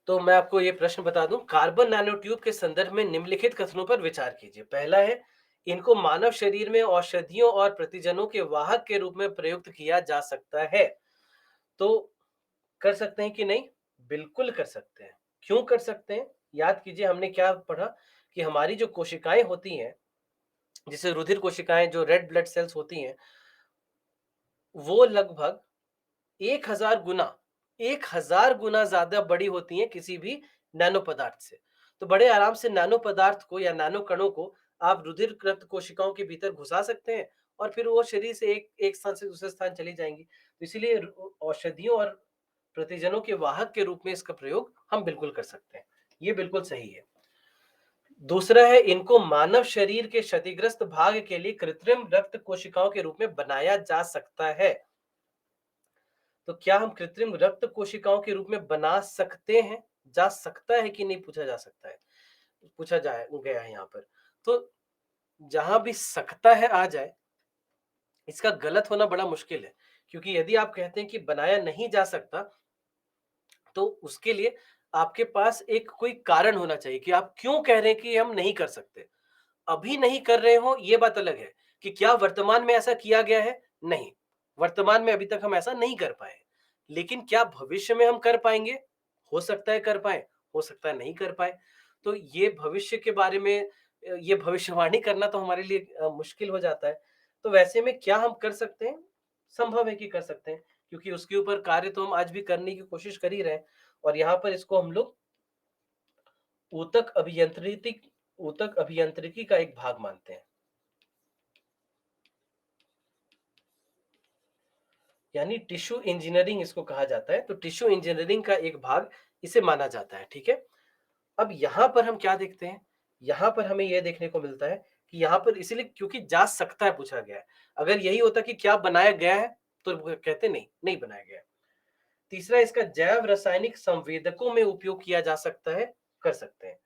तो मैं आपको ये प्रश्न बता दूं। कार्बन नैनो ट्यूब के संदर्भ में निम्नलिखित कथनों पर विचार कीजिए। पहला है, इनको मानव शरीर में औषधियों और प्रतिजनों के वाहक के रूप में प्रयुक्त किया जा सकता है। तो कर सकते हैं कि नहीं? बिल्कुल कर सकते हैं। क्यों कर सकते हैं? याद कीजिए हमने क्या पढ़ा कि हमारी जो कोशिकाएं होती हैं, जैसे रुधिर कोशिकाएं जो रेड ब्लड सेल्स होती हैं, वो लगभग 1000 गुना 1000 गुना ज्यादा बड़ी होती हैं किसी भी नैनो पदार्थ से। तो बड़े आराम से नैनो पदार्थ को या नैनो कणों को आप रुधिरकृत कोशिकाओं के भीतर घुसा सकते हैं और फिर वो शरीर से एक एक स्थान से दूसरे स्थान चली जाएंगी। तो इसीलिए औषधियों और प्रतिजनों के वाहक के रूप में इसका प्रयोग हम बिल्कुल कर सकते हैं। ये बिल्कुल सही है। दूसरा है, इनको मानव शरीर के क्षतिग्रस्त भाग के लिए कृत्रिम रक्त कोशिकाओं के रूप में बनाया जा सकता है। तो क्या हम कृत्रिम रक्त कोशिकाओं के रूप में बना सकते हैं? जा सकता है कि नहीं, पूछा जा सकता है, पूछा जाए गया है यहाँ पर। तो जहां भी सकता है आ जाए, इसका गलत होना बड़ा मुश्किल है, क्योंकि यदि आप कहते हैं कि बनाया नहीं जा सकता, तो उसके लिए आपके पास एक कोई कारण होना चाहिए कि आप क्यों कह रहे हैं कि हम नहीं कर सकते। अभी नहीं कर रहे हो ये बात अलग है, कि क्या वर्तमान में ऐसा किया गया है? नहीं, वर्तमान में अभी तक हम ऐसा नहीं कर पाए। लेकिन क्या भविष्य में हम कर पाएंगे? हो सकता है कर पाए, हो सकता है नहीं कर पाए। तो ये भविष्य के बारे में ये भविष्यवाणी करना तो हमारे लिए मुश्किल हो जाता है। तो वैसे में क्या हम कर सकते हैं? संभव है कि कर सकते हैं, क्योंकि उसके ऊपर कार्य तो हम आज भी करने की कोशिश कर ही रहे हैं। और यहाँ पर इसको हम लोग ऊतक अभियंत्रिकी ऊतक अभियांत्रिकी का एक भाग मानते हैं। यानी टिश्यू इंजीनियरिंग इसको कहा जाता है। तो टिश्यू इंजीनियरिंग का एक भाग इसे माना जाता है, ठीक है। अब यहाँ पर हम क्या देखते हैं? यहाँ पर हमें यह देखने को मिलता है कि यहाँ पर इसीलिए क्योंकि जा सकता है पूछा गया है। अगर यही होता कि क्या बनाया गया है, तो वो कहते नहीं, नहीं बनाया गया है। तीसरा, इसका जैव रासायनिक संवेदकों में उपयोग किया जा सकता है, कर सकते हैं।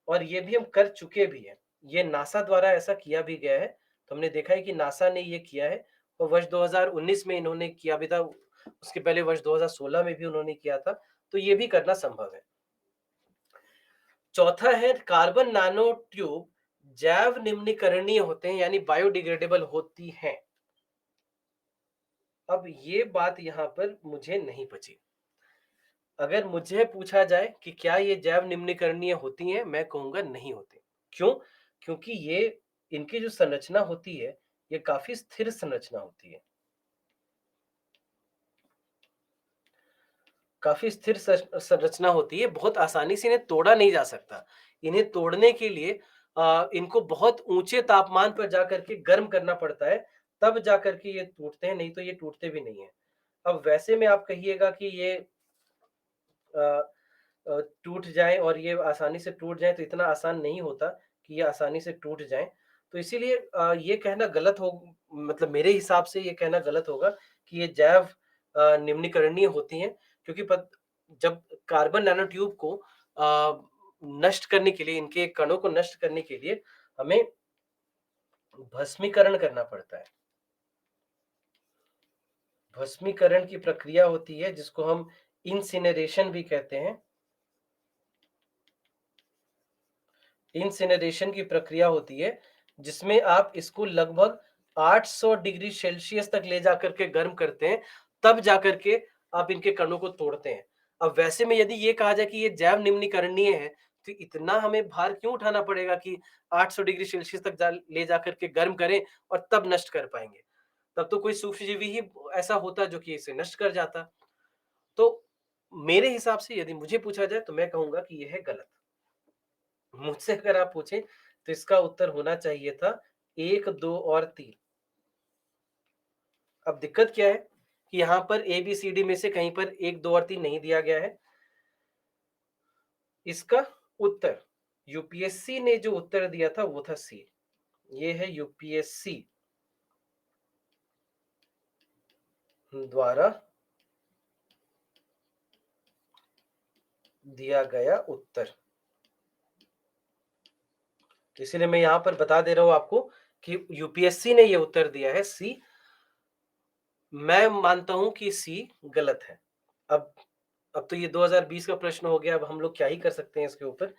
और ये भी हम कर चुके भी हैं। ये नासा द्वारा ऐसा किया भी गया है। तो हमने देखा है कि नासा ने ये किया है, और वर्ष 2019 में इन्होंने किया भी था। उसके पहले वर्ष 2016 में भी उन्होंने किया था। तो ये भी करना संभव है। चौथा है, कार्बन नैनो ट्यूब जैव निम्नीकरणीय होते हैं, यानी बायोडिग्रेडेबल होती हैं। अब ये बात यहाँ पर मुझे नहीं बची। अगर मुझे पूछा जाए कि क्या ये जैव निम्नीकरणीय होती हैं, मैं कहूंगा नहीं होती। क्यों? क्योंकि ये इनकी जो संरचना होती है, ये काफी स्थिर संरचना होती है। काफी स्थिर संरचना होती है, बहुत आसानी से इन्हें तोड़ा नहीं जा सकता। इन्हें तोड़ने के लिए इनको बहुत ऊंचे तापमान पर जाकर के गर्म करना पड़ता है, तब जाकर के ये टूटते हैं, नहीं तो ये टूटते भी नहीं है। अब वैसे में आप कहिएगा कि ये टूट जाए और ये आसानी से टूट जाए, तो इतना आसान नहीं होता कि ये आसानी से टूट जाए। तो इसीलिए ये कहना गलत हो, मतलब मेरे हिसाब से ये कहना गलत होगा कि ये जैव निम्नीकरणीय होती हैं, क्योंकि जब कार्बन नैनो ट्यूब को नष्ट करने के लिए, इनके कणों को नष्ट करने के लिए हमें भस्मीकरण करना पड़ता है। भस्मीकरण की प्रक्रिया होती है, जिसको हम इंसिनरेशन भी कहते हैं। इंसिनरेशन की प्रक्रिया होती है, जिसमें आप इसको लगभग 800 डिग्री सेल्सियस तक ले जाकर के गर्म करते हैं, तब जाकर के आप इनके कणों को तोड़ते हैं। अब वैसे में यदि ये कहा जाए कि ये जैव निम्नीकरणीय है, तो इतना हमें भार क्यों उठाना पड़ेगा कि 800 डिग्री सेल्सियस तक ले जाकर के गर्म करें और तब नष्ट कर पाएंगे। तब तो कोई सूक्ष्मजीवी ही ऐसा होता जो कि इसे नष्ट कर जाता। तो मेरे हिसाब से यदि मुझे पूछा जाए, तो मैं कहूंगा कि यह है गलत। मुझसे अगर आप पूछें, तो इसका उत्तर होना चाहिए था 1, 2 और 3। अब दिक्कत क्या है कि यहाँ पर ए बी सी डी में से कहीं पर 1, 2 और 3 नहीं दिया गया है। इसका उत्तर यूपीएससी ने जो उत्तर दिया था वो था सी। ये है यूपीएससी द्वारा दिया गया उत्तर। इसीलिए मैं यहां पर बता दे रहा हूं आपको कि यूपीएससी ने ये उत्तर दिया है सी। मैं मानता हूं कि सी गलत है। अब अब तो ये 2020 का प्रश्न हो गया, अब हम लोग क्या ही कर सकते हैं इसके ऊपर।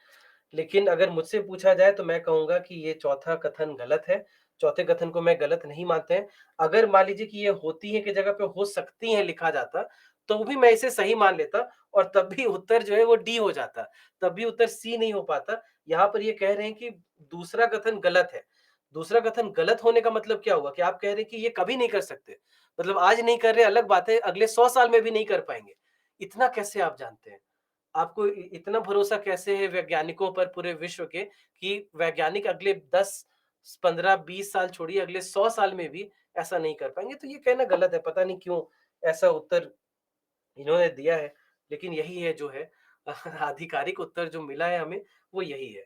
लेकिन अगर मुझसे पूछा जाए, तो मैं कहूंगा कि ये चौथा कथन गलत है। चौथे कथन को मैं गलत नहीं मानते हैं। अगर मान लीजिए कि ये होती है की जगह पे हो सकती है लिखा जाता, तो भी मैं इसे सही मान लेता, और तब भी उत्तर जो है वो डी हो जाता। तब भी उत्तर सी नहीं हो पाता। यहाँ पर ये कह रहे हैं कि दूसरा कथन गलत है। दूसरा कथन गलत होने का मतलब क्या हुआ कि आप कह रहे हैं कि ये कभी नहीं कर सकते। मतलब आज नहीं कर रहे अलग बात है, अगले 100 साल में भी नहीं कर पाएंगे। इतना कैसे आप जानते हैं? आपको इतना भरोसा कैसे है वैज्ञानिकों पर पूरे विश्व के, कि वैज्ञानिक अगले 10, 15, 20 साल छोड़िए, अगले 100 साल में भी ऐसा नहीं कर पाएंगे? तो ये कहना गलत है। पता नहीं क्यों ऐसा उत्तर इन्होंने दिया है, लेकिन यही है जो है आधिकारिक उत्तर जो मिला है हमें, वो यही है।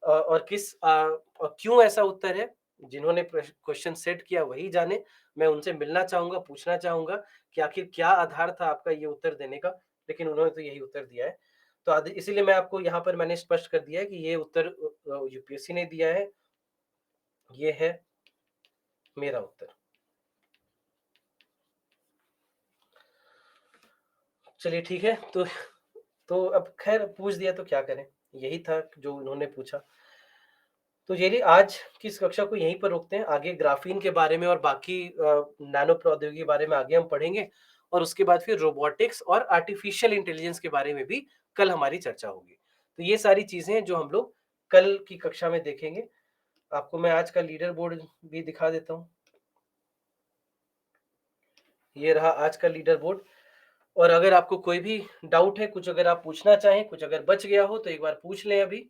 और और क्यों ऐसा उत्तर है, जिन्होंने क्वेश्चन सेट किया वही जाने। मैं उनसे मिलना चाहूँगा, पूछना चाहूँगा कि आखिर क्या आधार था आपका ये उत्तर देने का, लेकिन उन्होंने तो यही उत्तर दिया है। तो आद इसीलिए मैं आपको यहाँ पर मैंने स्पष्ट कर दिया है कि ये उत्तर यूपीएससी ने दिया है, ये है मेरा उत्तर। चलिए ठीक है, तो अब ख़ैर पूछ दिया तो क्या करें? यही था जो उन्होंने पूछा। तो चलिए आज की इस कक्षा को यहीं पर रोकते हैं। आगे ग्राफ़ीन के बारे में और बाकी नैनो प्रौद्योगिकी के बारे में आगे हम पढ़ेंगे और उसके बाद फिर रोबोटिक्स और आर्टिफ़िशियल इंटेलिजेंस के बारे में भी कल हमारी चर्चा होगी। तो ये सारी चीज़ें हैं जो हम लोग कल की कक्षा में देखेंगे। आपको मैं आज का लीडर बोर्ड भी दिखा देता हूँ। ये रहा आज का लीडर बोर्ड। और अगर आपको कोई भी डाउट है, कुछ अगर आप पूछना चाहें, कुछ अगर बच गया हो तो एक बार पूछ लें अभी।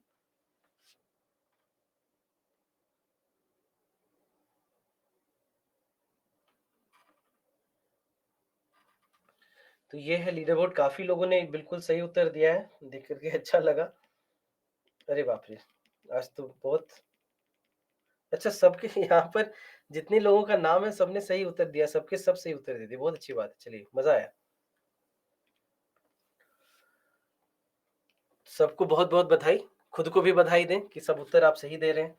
तो ये है लीडर बोर्ड, काफ़ी लोगों ने बिल्कुल सही उत्तर दिया है, देख कर के अच्छा लगा। अरे बाप रे! आज तो बहुत अच्छा सबके यहाँ पर जितने लोगों का नाम है सबने सही उत्तर दिया, सबके सब सही उत्तर दे दिए, बहुत अच्छी बात है, चलिए मज़ा आया। सबको बहुत-बहुत बधाई, खुद को भी बधाई दें कि सब उत्तर आप सही दे रहे हैं।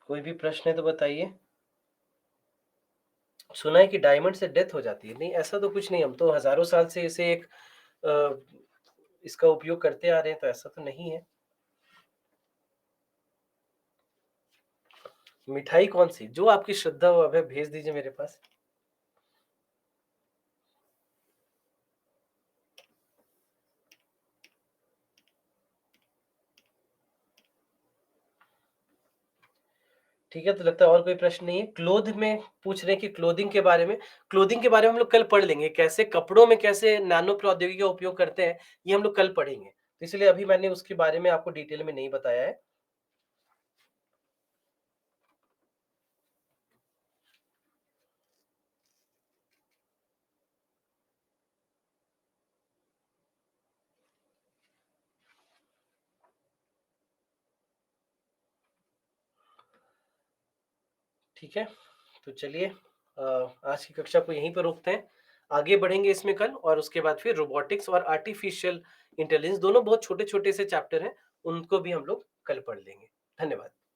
कोई भी प्रश्न है तो बताइए? सुना है कि डायमंड से डेथ हो जाती है, नहीं ऐसा तो कुछ नहीं, हम तो हज़ारों साल से इसे एक अ, इसका उपयोग करते आ रहे हैं, तो ऐसा तो नहीं है। मिठाई कौन-सी? जो आपकी श्रद्धा हो, अभय भेज दीजिए मेरे पास। ठीक है, तो लगता है और कोई प्रश्न नहीं है। क्लोथ में पूछ रहे हैं कि क्लोथिंग के बारे में हम लोग कल पढ़ लेंगे। कैसे कपड़ों में कैसे नैनो प्रौद्योगिकी का उपयोग करते हैं, ये हम लोग कल पढ़ेंगे। तो इसलिए अभी मैंने उसके बारे में आपको डिटेल में नहीं बताया है। ठीक है, तो चलिए आज की कक्षा को यहीं पर रोकते हैं। आगे बढ़ेंगे इसमें कल और उसके बाद फिर रोबोटिक्स और आर्टिफिशियल इंटेलिजेंस दोनों बहुत छोटे-छोटे से चैप्टर हैं, उनको भी हम लोग कल पढ़ लेंगे। धन्यवाद।